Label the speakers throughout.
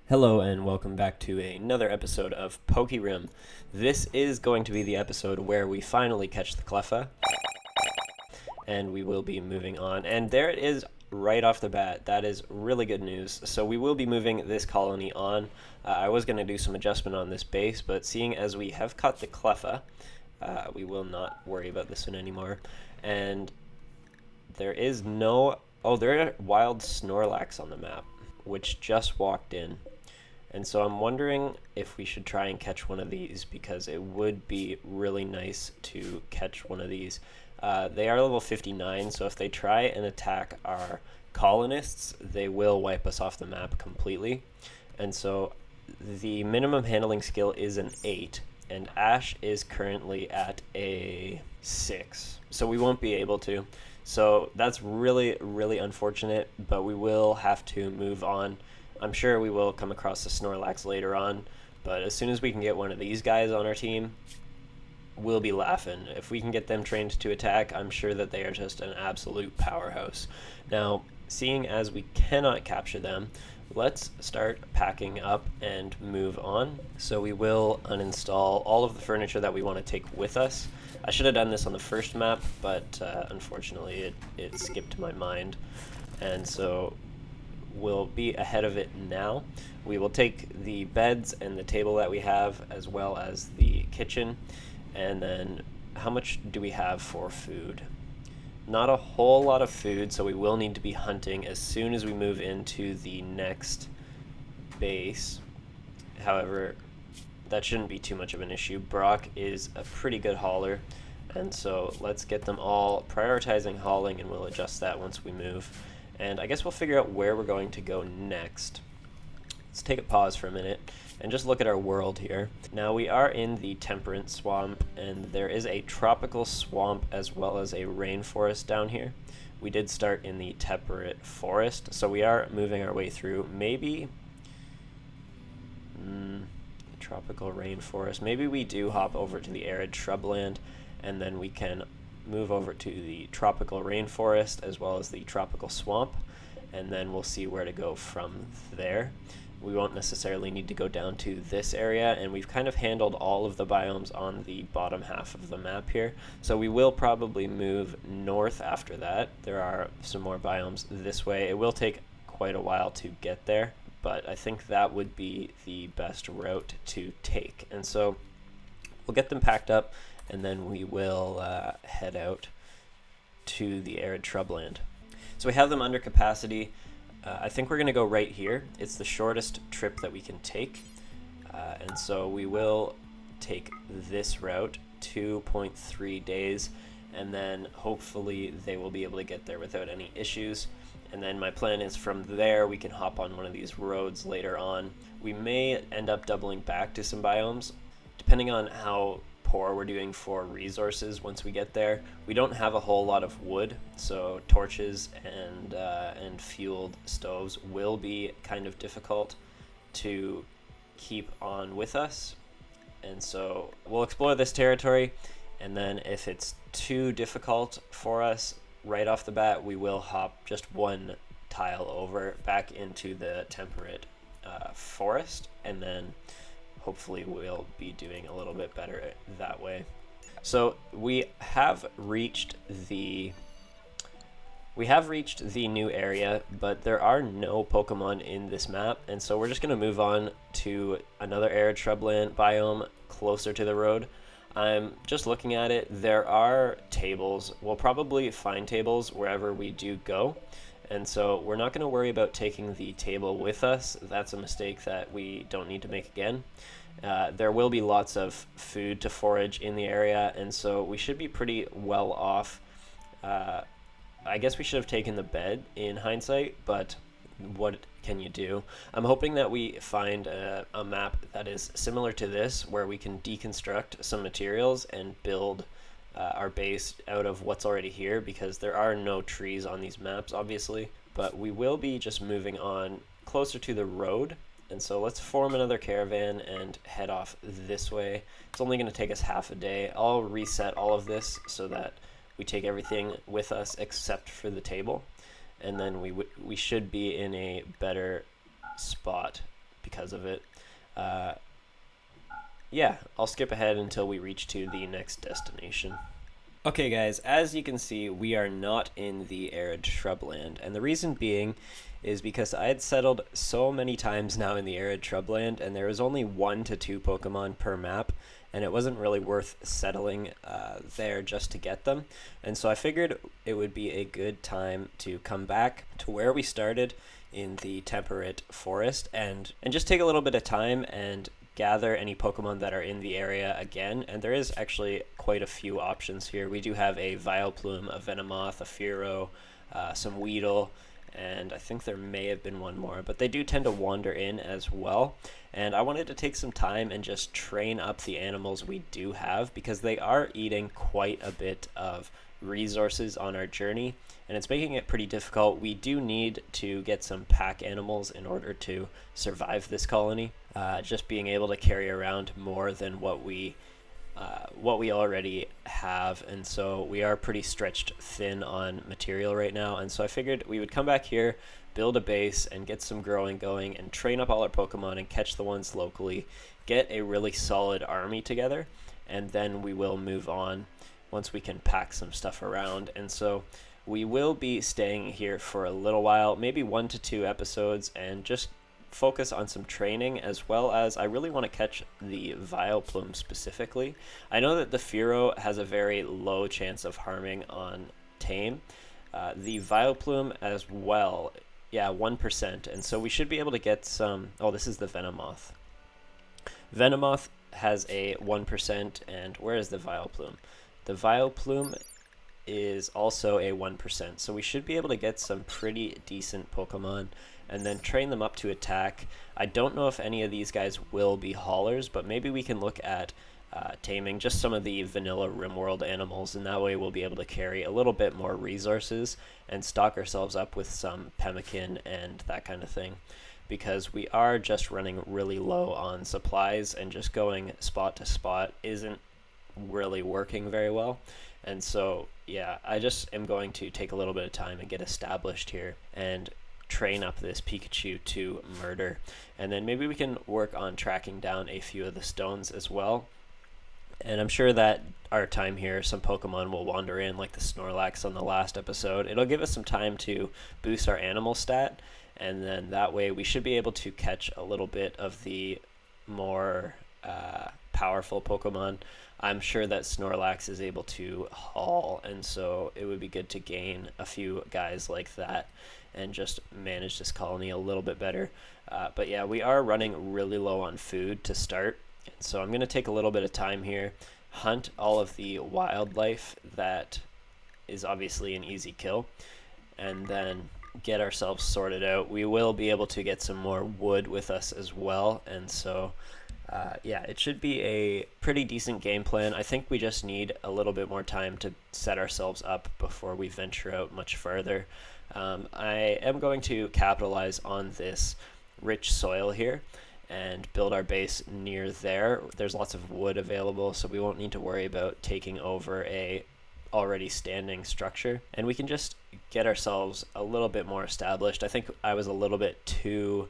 Speaker 1: Hello and welcome back to another episode of Pokerim. This is going to be the episode where we finally catch the Cleffa, and we will be moving on. And there it is right off the bat. That is really good news. So we will be moving this colony on. I was going to do some adjustment on this base, but seeing as we have caught the Cleffa, we will not worry about this one anymore. And there is no... Oh, there are wild Snorlax on the map, which just walked in. And so I'm wondering if we should try and catch one of these, because it would be really nice to catch one of these. They are level 59, so if they try and attack our colonists, they will wipe us off the map completely. And so the minimum handling skill is an 8, and Ash is currently at a 6. So we won't be able to. So that's really, really unfortunate, but we will have to move on. I'm sure we will come across the Snorlax later on, but as soon as we can get one of these guys on our team, we'll be laughing. If we can get them trained to attack, I'm sure that they are just an absolute powerhouse. Now, seeing as we cannot capture them, let's start packing up and move on. So we will uninstall all of the furniture that we want to take with us. I should have done this on the first map, but unfortunately it skipped my mind. And so we'll be ahead of it now. We will take the beds and the table that we have, as well as the kitchen. And then how much do we have for food? Not a whole lot of food, so we will need to be hunting as soon as we move into the next base. However, that shouldn't be too much of an issue. Brock is a pretty good hauler, and so let's get them all prioritizing hauling, and we'll adjust that once we move. And I guess we'll figure out where we're going to go next. Let's take a pause for a minute and just look at our world here. Now we are in the temperate swamp, and there is a tropical swamp as well as a rainforest down here. We did start in the temperate forest, so we are moving our way through. Maybe tropical rainforest. Maybe we do hop over to the arid shrubland, and then we can move over to the tropical rainforest as well as the tropical swamp, and then we'll see where to go from there. We won't necessarily need to go down to this area, and we've kind of handled all of the biomes on the bottom half of the map here, so we will probably move north after that. There are some more biomes this way. It will take quite a while to get there, but I think that would be the best route to take. And so we'll get them packed up, and then we will head out to the arid shrubland. So we have them under capacity. I think we're going to go right here. It's the shortest trip that we can take, and so we will take this route, 2.3 days, and then hopefully they will be able to get there without any issues. And then my plan is from there we can hop on one of these roads later on. We may end up doubling back to some biomes, depending on how poor we're doing for resources once we get there. We don't have a whole lot of wood, so torches and fueled stoves will be kind of difficult to keep on with us. And so we'll explore this territory, and then if it's too difficult for us right off the bat, we will hop just one tile over back into the temperate forest, and then hopefully we'll be doing a little bit better that way. So we have reached the new area, but there are no Pokemon in this map, and so we're just going to move on to another arid shrubland biome closer to the road. I'm just looking at it. There are tables. We'll probably find tables wherever we do go, and so we're not going to worry about taking the table with us. That's a mistake that we don't need to make again. There will be lots of food to forage in the area, and so we should be pretty well off. I guess we should have taken the bed in hindsight, but what can you do? I'm hoping that we find a map that is similar to this, where we can deconstruct some materials and build our base out of what's already here, because there are no trees on these maps, obviously. But we will be just moving on closer to the road, and so let's form another caravan and head off this way. It's only going to take us half a day. I'll reset all of this so that we take everything with us except for the table, and then we should be in a better spot because of it. Yeah, I'll skip ahead until we reach to the next destination. Okay guys, as you can see, we are not in the arid shrubland, and the reason being is because I had settled so many times now in the arid shrubland, and there was only 1 to 2 Pokemon per map, and it wasn't really worth settling there just to get them. And so I figured it would be a good time to come back to where we started in the temperate forest and just take a little bit of time and gather any Pokemon that are in the area again. And there is actually quite a few options here. We do have a Vileplume, a Venomoth, a Fearow, some Weedle, and I think there may have been one more, but they do tend to wander in as well. And I wanted to take some time and just train up the animals we do have, because they are eating quite a bit of resources on our journey, and it's making it pretty difficult. We do need to get some pack animals in order to survive this colony. Just being able to carry around more than what we already have, and so we are pretty stretched thin on material right now. And so I figured we would come back here, build a base, and get some growing going, and train up all our Pokemon and catch the ones locally, get a really solid army together, and then we will move on once we can pack some stuff around. And so we will be staying here for a little while, maybe 1 to 2 episodes, and just focus on some training, as well as I really want to catch the Vileplume specifically. I know that the Fearow has a very low chance of harming on tame. The Vileplume as well, yeah, 1%, and so we should be able to get some. Oh, this is the Venomoth. Venomoth has a 1%, and where is the Vileplume? The Vileplume is also a 1%, so we should be able to get some pretty decent Pokemon and then train them up to attack. I don't know if any of these guys will be haulers, but maybe we can look at taming just some of the vanilla Rimworld animals, and that way we'll be able to carry a little bit more resources and stock ourselves up with some pemmican and that kind of thing, because we are just running really low on supplies, and just going spot to spot isn't really working very well. And so yeah, I just am going to take a little bit of time and get established here and train up this Pikachu to murder, and then maybe we can work on tracking down a few of the stones as well. And I'm sure that our time here, some Pokemon will wander in, like the Snorlax on the last episode. It'll give us some time to boost our animal stat, and then that way we should be able to catch a little bit of the more powerful Pokemon. I'm sure that Snorlax is able to haul, and so it would be good to gain a few guys like that and just manage this colony a little bit better. But yeah, we are running really low on food to start, and so I'm going to take a little bit of time here, hunt all of the wildlife that is obviously an easy kill, and then get ourselves sorted out. We will be able to get some more wood with us as well, and so yeah, it should be a pretty decent game plan. I think we just need a little bit more time to set ourselves up before we venture out much further. I am going to capitalize on this rich soil here and build our base near there. There's lots of wood available, so we won't need to worry about taking over a already standing structure, and we can just get ourselves a little bit more established. I think I was a little bit too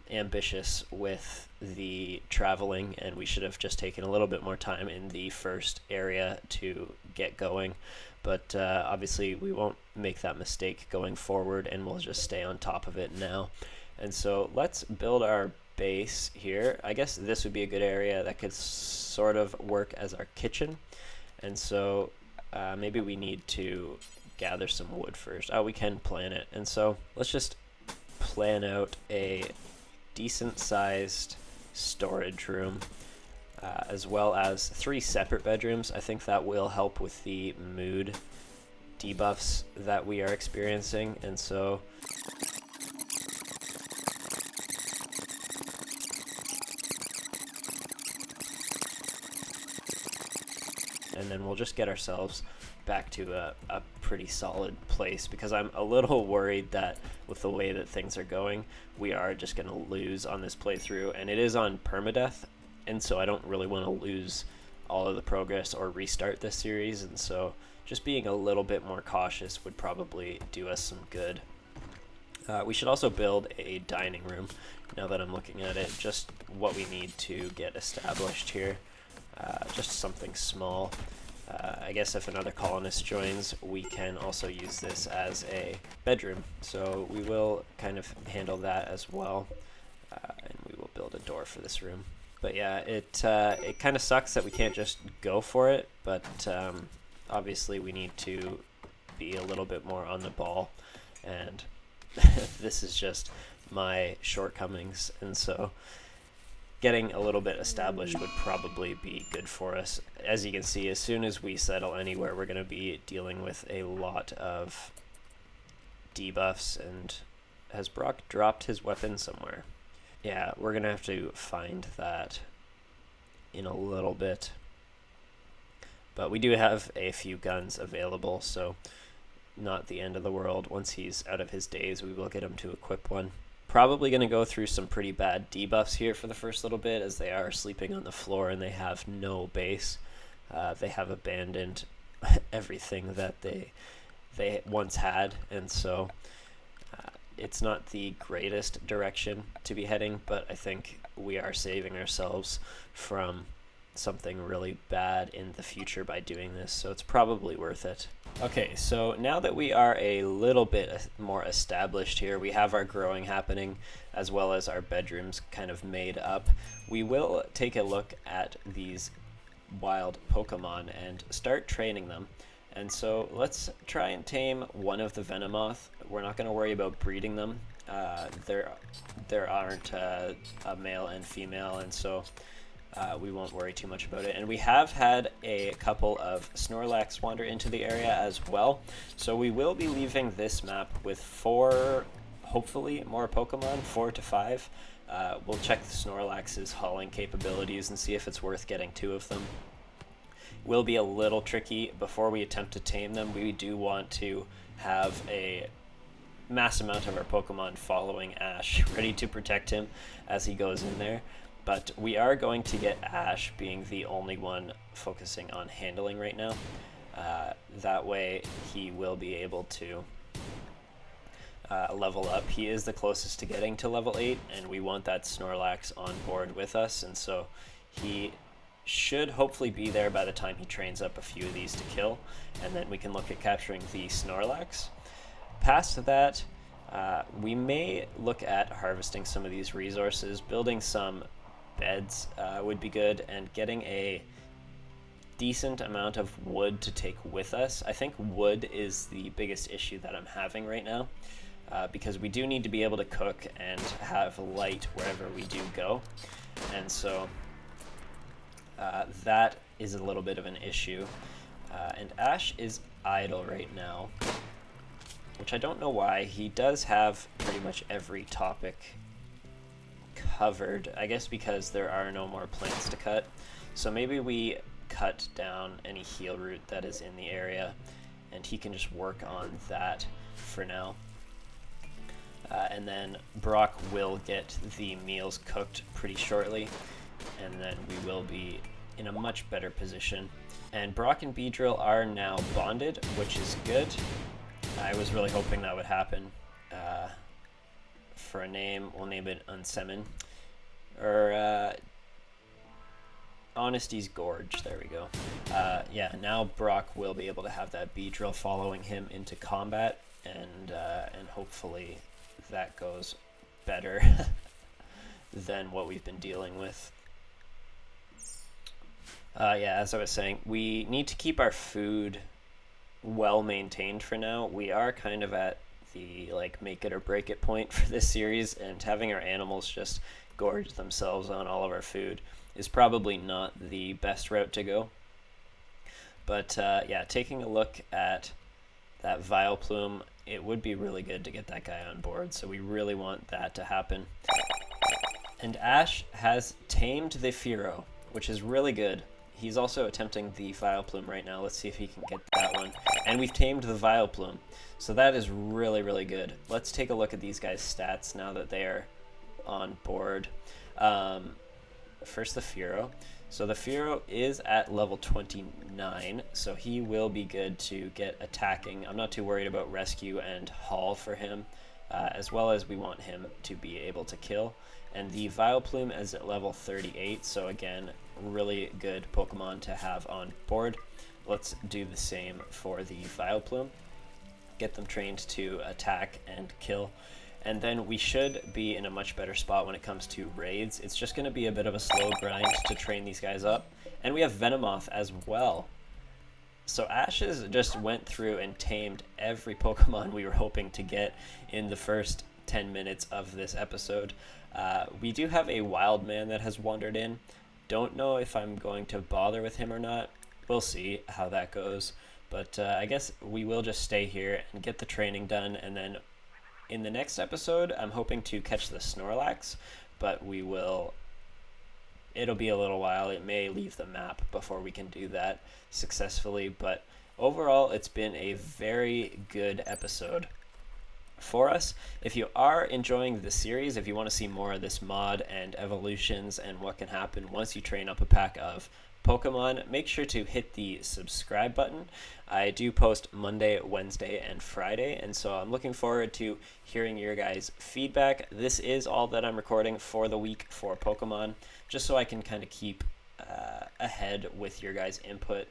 Speaker 1: ambitious with the traveling, and we should have just taken a little bit more time in the first area to get going. But obviously we won't make that mistake going forward, and we'll just stay on top of it now. And so let's build our base here. I guess this would be a good area that could sort of work as our kitchen. And so maybe we need to gather some wood first. Oh, we can plan it. And so let's just plan out a decent sized storage room, as well as 3 separate bedrooms. I think that will help with the mood debuffs that we are experiencing. And so and then we'll just get ourselves back to a pretty solid place, because I'm a little worried that with the way that things are going, we are just going to lose on this playthrough, and it is on permadeath, and so I don't really want to lose all of the progress or restart this series, and so just being a little bit more cautious would probably do us some good. We should also build a dining room, now that I'm looking at it, just what we need to get established here. Just something small. I guess if another colonist joins, we can also use this as a bedroom. So we will kind of handle that as well. And we will build a door for this room. But yeah, it kind of sucks that we can't just go for it, but obviously we need to be a little bit more on the ball, and this is just my shortcomings, and so getting a little bit established would probably be good for us. As you can see, as soon as we settle anywhere, we're going to be dealing with a lot of debuffs. And has Brock dropped his weapon somewhere? Yeah, we're going to have to find that in a little bit. But we do have a few guns available, so not the end of the world. Once he's out of his daze, we will get him to equip one. Probably going to go through some pretty bad debuffs here for the first little bit, as they are sleeping on the floor and they have no base. They have abandoned everything that they once had, and so it's not the greatest direction to be heading, but I think we are saving ourselves from something really bad in the future by doing this, so it's probably worth it. Okay, so now that we are a little bit more established here, we have our growing happening as well as our bedrooms kind of made up, we will take a look at these wild Pokemon and start training them. And so let's try and tame one of the Venomoth. We're not going to worry about breeding them. There aren't a male and female, and so we won't worry too much about it. And we have had a couple of Snorlax wander into the area as well. So we will be leaving this map with 4, hopefully, more Pokemon, 4 to 5. We'll check the Snorlax's hauling capabilities and see if it's worth getting 2 of them. Will be a little tricky. Before we attempt to tame them, we do want to have a mass amount of our Pokemon following Ash, ready to protect him as he goes in there. But we are going to get Ash being the only one focusing on handling right now. That way he will be able to level up. He is the closest to getting to level 8, and we want that Snorlax on board with us, and so he should hopefully be there by the time he trains up a few of these to kill, and then we can look at capturing the Snorlax. Past that, we may look at harvesting some of these resources. Building some beds would be good, and getting a decent amount of wood to take with us. I think wood is the biggest issue that I'm having right now, because we do need to be able to cook and have light wherever we do go, and so that is a little bit of an issue. And Ash is idle right now, which I don't know why. He does have pretty much every topic covered, I guess because there are no more plants to cut. So maybe we cut down any heal root that is in the area, and he can just work on that for now. And then Brock will get the meals cooked pretty shortly, and then we will be in a much better position. And Brock and Beedrill are now bonded, which is good. I was really hoping that would happen. For a name, we'll name it Unsemin. Or Honesty's Gorge, there we go. Yeah, now Brock will be able to have that Beedrill following him into combat, and hopefully that goes better than what we've been dealing with. Yeah, as I was saying, we need to keep our food well maintained for now. We are kind of at the make it or break it point for this series, and having our animals just gorge themselves on all of our food is probably not the best route to go. But yeah, taking a look at that Vileplume, it would be really good to get that guy on board, so we really want that to happen. And Ash has tamed the Fearow, which is really good. He's also attempting the Vileplume right now. Let's see if he can get that one. And we've tamed the Vileplume, so that is really, really good. Let's take a look at these guys' stats now that they are on board. First, the Fearow. So the Fearow is at level 29, so he will be good to get attacking. I'm not too worried about rescue and haul for him, as well as we want him to be able to kill. And the Vileplume is at level 38, so again, really good Pokemon to have on board. Let's do the same for the Vileplume. Get them trained to attack and kill. And then we should be in a much better spot when it comes to raids. It's just going to be a bit of a slow grind to train these guys up. And we have Venomoth as well. So Ashes just went through and tamed every Pokemon we were hoping to get in the first 10 minutes of this episode. We do have a wild man that has wandered in. Don't know if I'm going to bother with him or not. We'll see how that goes. But I guess we will just stay here and get the training done, and then in the next episode, I'm hoping to catch the Snorlax, but it'll be a little while. It may leave the map before we can do that successfully, but overall, it's been a very good episode for us. If you are enjoying the series, if you want to see more of this mod and evolutions and what can happen once you train up a pack of Pokemon, make sure to hit the subscribe button. I do post Monday, Wednesday, and Friday, and so I'm looking forward to hearing your guys' feedback. This is all that I'm recording for the week for Pokemon, just so I can kind of keep ahead with your guys' input,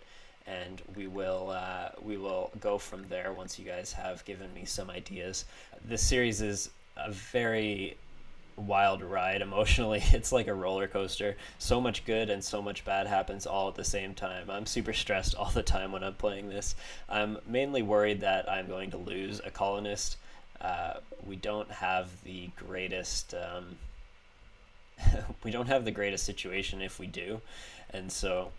Speaker 1: and we will go from there once you guys have given me some ideas. This series is a very wild ride emotionally. It's like a roller coaster. So much good and so much bad happens all at the same time. I'm super stressed all the time when I'm playing this. I'm mainly worried that I'm going to lose a colonist. We don't have the greatest situation if we do, and so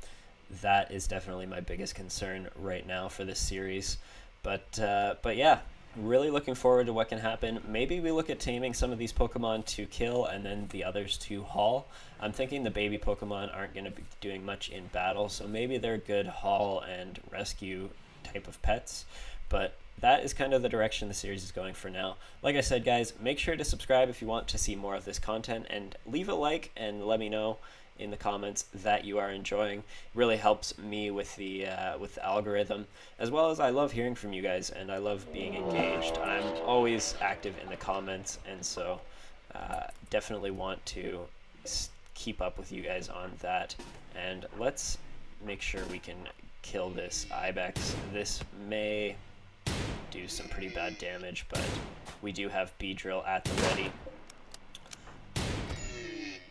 Speaker 1: that is definitely my biggest concern right now for this series. But yeah, really looking forward to what can happen. Maybe we look at taming some of these Pokemon to kill and then the others to haul. I'm thinking the baby Pokemon aren't going to be doing much in battle, so maybe they're good haul and rescue type of pets. But that is kind of the direction the series is going for now. Like I said, guys, make sure to subscribe if you want to see more of this content, and leave a like and let me know in the comments that you are enjoying. It really helps me with the algorithm, as well as I love hearing from you guys and I love being engaged. I'm always active in the comments, and so definitely want to keep up with you guys on that. And let's make sure we can kill this Ibex. This may do some pretty bad damage, but we do have Beedrill at the ready.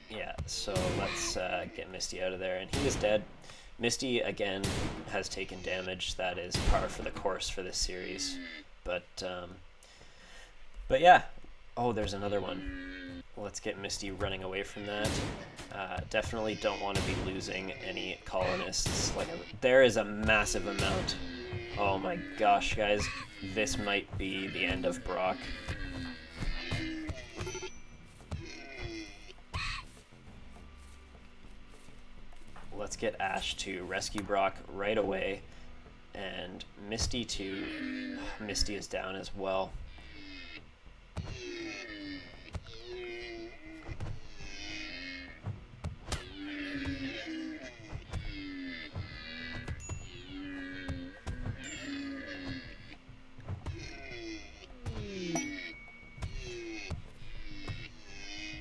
Speaker 1: Yeah, so let's get Misty out of there, and he is dead. Misty, again, has taken damage. That is par for the course for this series. But yeah. Oh, there's another one. Let's get Misty running away from that. Definitely don't want to be losing any colonists. There is a massive amount. Oh my gosh, guys. This might be the end of Brock. Let's get Ash to rescue Brock right away, and Misty Misty is down as well.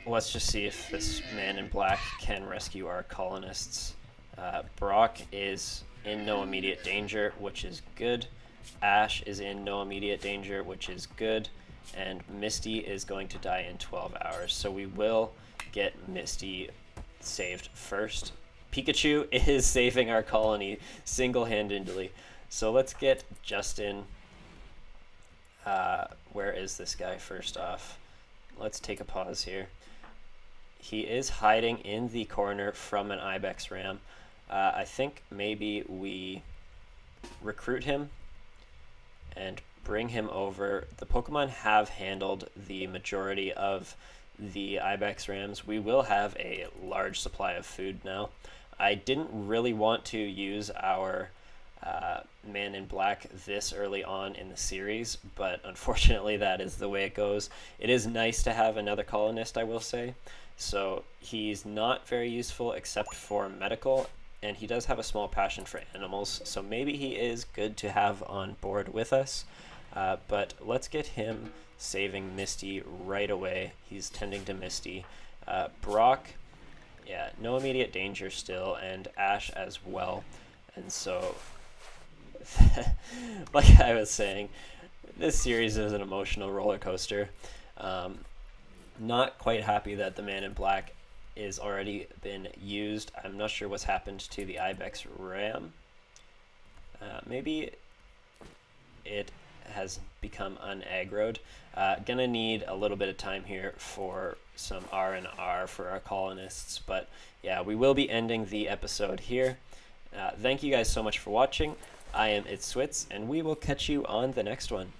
Speaker 1: Let's just see if this man in black can rescue our colonists. Brock is in no immediate danger, which is good. Ash is in no immediate danger, which is good. And Misty is going to die in 12 hours. So we will get Misty saved first. Pikachu is saving our colony single-handedly. So let's get Justin. Where is this guy first off? Let's take a pause here. He is hiding in the corner from an Ibex ram. I think maybe we recruit him and bring him over. The Pokemon have handled the majority of the Ibex rams. We will have a large supply of food now. I didn't really want to use our man in black this early on in the series, but unfortunately that is the way it goes. It is nice to have another colonist, I will say. So he's not very useful except for medical, and he does have a small passion for animals, so maybe he is good to have on board with us. But let's get him saving Misty right away. He's tending to Misty. Brock, yeah, no immediate danger still, and Ash as well. And so, like I was saying, this series is an emotional roller coaster. Not quite happy that the Man in Black is already been used. I'm not sure what's happened to the Ibex Ram. Maybe it has become unaggroed. Gonna need a little bit of time here for some R&R for our colonists, but yeah, we will be ending the episode here. Thank you guys so much for watching. I am It's Switz, and we will catch you on the next one.